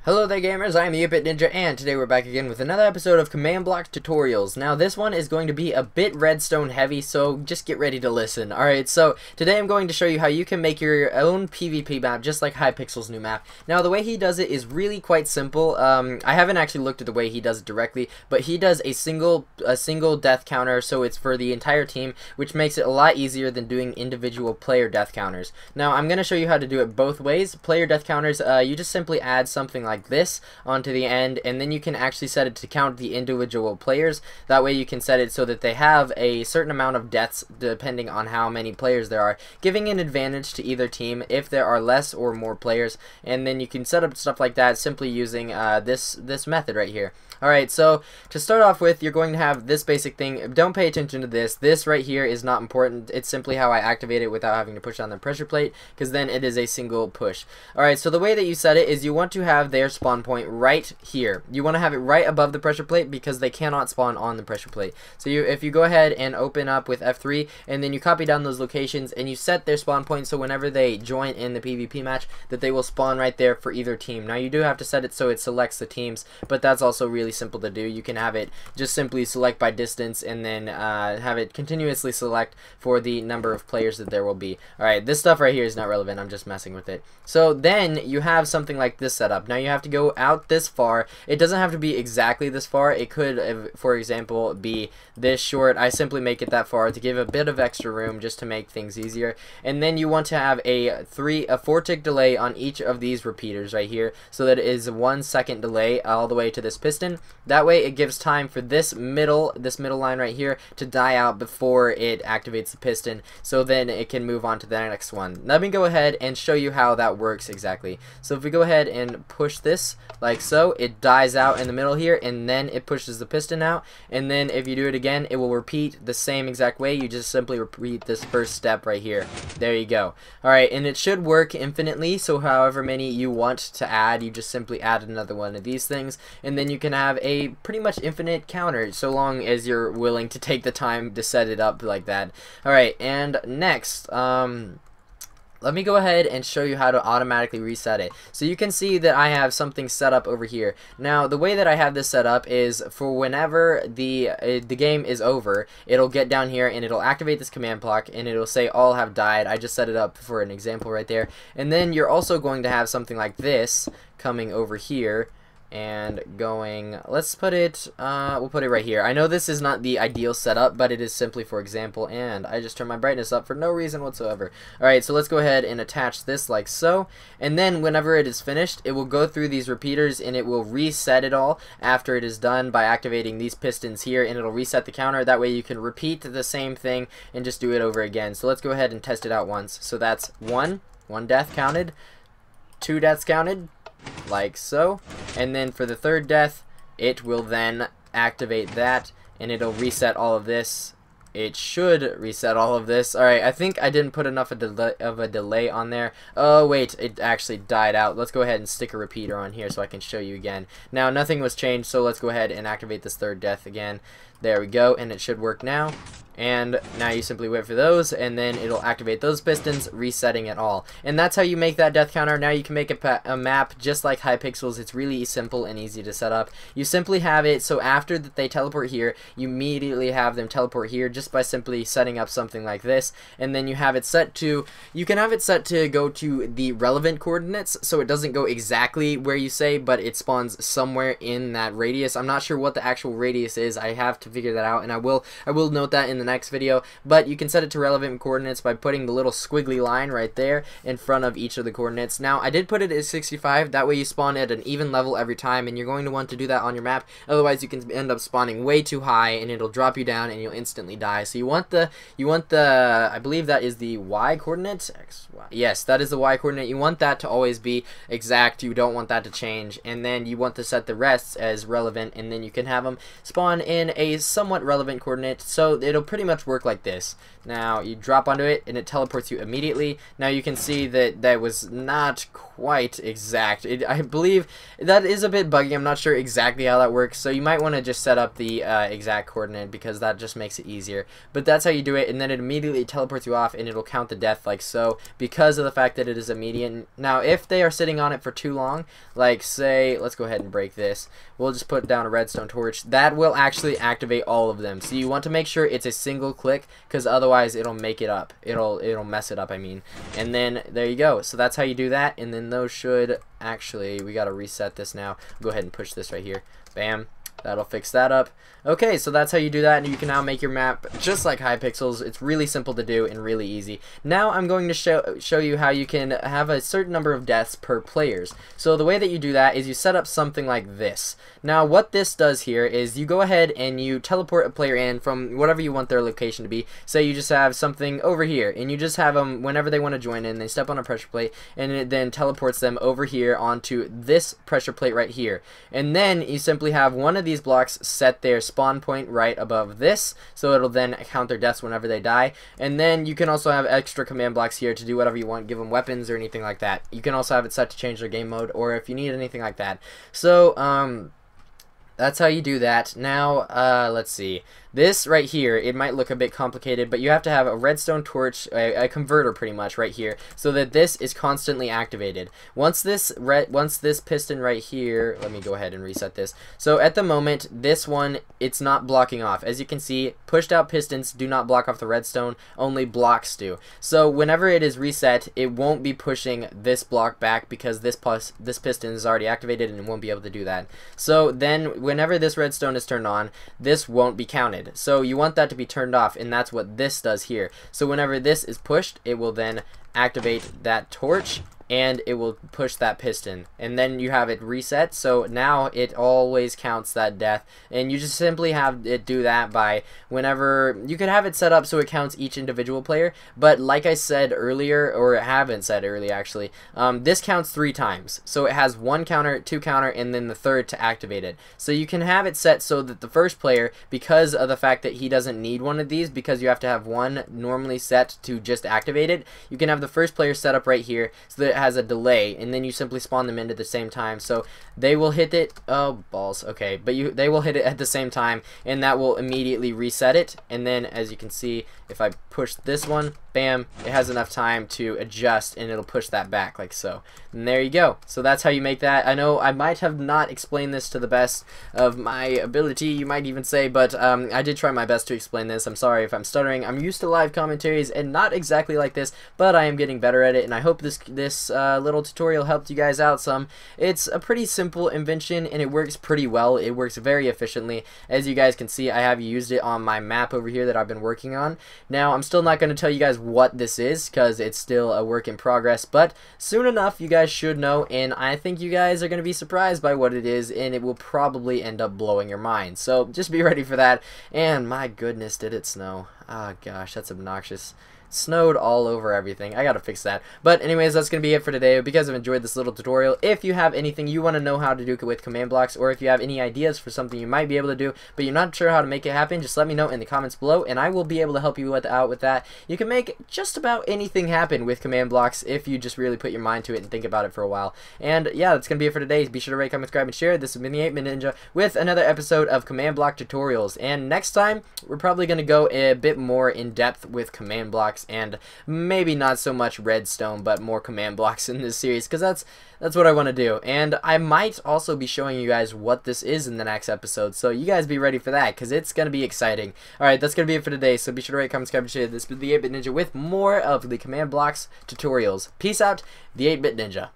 Hello there gamers, I am the Ninja, and today we're back again with another episode of Command Block Tutorials. Now this one is going to be a bit redstone heavy, so just get ready to listen. Alright, so today I'm going to show you how you can make your own PvP map, just like Hypixel's new map. Now the way he does it is really quite simple. I haven't actually looked at the way he does it directly, but he does a single death counter, so it's for the entire team, which makes it a lot easier than doing individual player death counters. Now I'm going to show you how to do it both ways. Player death counters, you just simply add something like this onto the end, and then you can actually set it to count the individual players. That way you can set it so that they have a certain amount of deaths depending on how many players there are, giving an advantage to either team if there are less or more players. And then you can set up stuff like that simply using this method right here. Alright, so to start off with, you're going to have this basic thing. Don't pay attention to this. This right here is not important. It's simply how I activate it without having to push on the pressure plate, because then it is a single push. Alright, so the way that you set it is you want to have their spawn point right here. You want to have it right above the pressure plate because they cannot spawn on the pressure plate. So if you go ahead and open up with F3, and then you copy down those locations, and you set their spawn point so whenever they join in the PvP match, that they will spawn right there for either team. Now you do have to set it so it selects the teams, but that's also really simple to do. You can have it just simply select by distance, and then have it continuously select for the number of players that there will be. Alright, this stuff right here is not relevant. I'm just messing with it. So then you have something like this set up. Now you have to go out this far. It doesn't have to be exactly this far. It could, for example, be this short. I simply make it that far to give a bit of extra room just to make things easier. And then you want to have a 4 tick delay on each of these repeaters right here, so that it is 1 second delay all the way to this piston. That way it gives time for this middle line right here to die out before it activates the piston, so then it can move on to the next one. Let me go ahead and show you how that works exactly. So if we go ahead and push this like so, it dies out in the middle here, and then it pushes the piston out, and then if you do it again, it will repeat the same exact way. You just simply repeat this first step right here. There you go. Alright, and it should work infinitely, so however many you want to add, you just simply add another one of these things, and then you can have a pretty much infinite counter, so long as you're willing to take the time to set it up like that. Alright, and next, let me go ahead and show you how to automatically reset it. So you can see that I have something set up over here. Now the way that I have this set up is for whenever the game is over, it'll get down here and it'll activate this command block, and it'll say all have died. I just set it up for an example right there. And then you're also going to have something like this coming over here and going, let's put it, we'll put it right here. I know this is not the ideal setup, but it is simply for example, and I just turned my brightness up for no reason whatsoever. Alright, so let's go ahead and attach this like so, and then whenever it is finished, it will go through these repeaters and it will reset it all after it is done by activating these pistons here, and it'll reset the counter. That way you can repeat the same thing and just do it over again. So let's go ahead and test it out once. So that's one death counted, 2 deaths counted, like so, and then for the 3rd death it will then activate that, and it'll reset all of this. It should reset all of this. Alright, I think I didn't put enough of a delay on there. Oh wait, it actually died out. Let's go ahead and stick a repeater on here so I can show you again. Now nothing was changed, so let's go ahead and activate this 3rd death again. There we go, and it should work now. And now you simply wait for those, and then it'll activate those pistons, resetting it all. And that's how you make that death counter. Now you can make a map just like Hypixel's. It's really simple and easy to set up. You simply have it so after that they teleport here, you immediately have them teleport here just by simply setting up something like this. And then you have it set to, you can have it set to go to the relevant coordinates, so it doesn't go exactly where you say, but it spawns somewhere in that radius. I'm not sure what the actual radius is. I have to figure that out, and I will note that in the next video, but you can set it to relevant coordinates by putting the little squiggly line right there in front of each of the coordinates. Now I did put it at 65, that way you spawn at an even level every time, and you're going to want to do that on your map, otherwise you can end up spawning way too high and it'll drop you down and you'll instantly die. So you want the I believe that is the Y coordinate, X, Y. Yes, that is the Y coordinate. You want that to always be exact. You don't want that to change, and then you want to set the rest as relevant, and then you can have them spawn in a somewhat relevant coordinate, so it'll pretty much work like this. Now you drop onto it and it teleports you immediately. Now you can see that that was not quite exact. I believe that is a bit buggy. I'm not sure exactly how that works, so you might want to just set up the exact coordinate, because that just makes it easier. But that's how you do it, and then it immediately teleports you off, and it'll count the death like so, because of the fact that it is immediate. Now, if they are sitting on it for too long, like say, let's go ahead and break this. We'll just put down a redstone torch. That will actually activate all of them. So you want to make sure it's a single click, because otherwise it'll make it up. It'll mess it up, I mean. And then there you go. So that's how you do that. And then those should actually, we gotta reset this now. Go ahead and push this right here. Bam. That'll fix that up. Okay, so that's how you do that, and you can now make your map just like Hypixel's. It's really simple to do and really easy. Now I'm going to show you how you can have a certain number of deaths per players. So the way that you do that is you set up something like this. Now what this does here is you go ahead and you teleport a player in from whatever you want their location to be. Say you just have something over here, and you just have them whenever they want to join in, they step on a pressure plate, and it then teleports them over here onto this pressure plate right here. And then you simply have one of these blocks set their spawn point right above this, so it'll then count their deaths whenever they die. And then you can also have extra command blocks here to do whatever you want, give them weapons or anything like that. You can also have it set to change their game mode, or if you need anything like that. So that's how you do that. Now let's see. This right here, it might look a bit complicated, but you have to have a redstone torch, a converter pretty much right here, so that this is constantly activated. Once this piston right here, let me go ahead and reset this. So at the moment, this one, it's not blocking off. As you can see, pushed out pistons do not block off the redstone, only blocks do. So whenever it is reset, it won't be pushing this block back, because this piston is already activated and it won't be able to do that. So then whenever this redstone is turned on, this won't be counted. So you want that to be turned off, and that's what this does here. So whenever this is pushed, it will then activate that torch, and it will push that piston, and then you have it reset. So now it always counts that death, and you just simply have it do that by whenever you could have it set up so it counts each individual player. But like I said earlier, or haven't said earlier actually, this counts 3 times. So it has 1 counter, 2 counter, and then the 3rd to activate it. So you can have it set so that the first player, because of the fact that he doesn't need one of these, because you have to have one normally set to just activate it, you can have the first player set up right here so that has a delay, and then you simply spawn them in at the same time. So they will hit it, oh balls, okay, but they will hit it at the same time, and that will immediately reset it. And then as you can see, if I push this one, bam, it has enough time to adjust, and it'll push that back like so. And there you go. So that's how you make that. I know I might have not explained this to the best of my ability, you might even say, but I did try my best to explain this. I'm sorry if I'm stuttering. I'm used to live commentaries and not exactly like this, but I am getting better at it, and I hope this little tutorial helped you guys out some. It's a pretty simple invention, and it works pretty well. It works very efficiently. As you guys can see, I have used it on my map over here that I've been working on. Now, I'm still not going to tell you guys what this is, because it's still a work in progress, but soon enough you guys should know, and I think you guys are going to be surprised by what it is, and it will probably end up blowing your mind. So just be ready for that. And my goodness, did it snow. Ah, gosh, that's obnoxious. Snowed all over everything. I gotta fix that. But anyways, that's gonna be it for today. I hope you guys have enjoyed this little tutorial. If you have anything you want to know how to do with command blocks, or if you have any ideas for something you might be able to do but you're not sure how to make it happen, just let me know in the comments below, and I will be able to help you out with that. You can make just about anything happen with command blocks if you just really put your mind to it and think about it for a while. And yeah, that's gonna be it for today. Be sure to rate, comment, subscribe, and share. This has been the 8-Bit Ninja with another episode of command block tutorials, and next time we're probably gonna go a bit more in depth with command blocks, and maybe not so much redstone, but more command blocks in this series, because that's what I want to do. And I might also be showing you guys what this is in the next episode, so you guys be ready for that, because it's going to be exciting. Alright, that's going to be it for today, so be sure to rate, comment, subscribe, and share. This has been the 8-Bit Ninja with more of the command blocks tutorials. Peace out, the 8-Bit Ninja.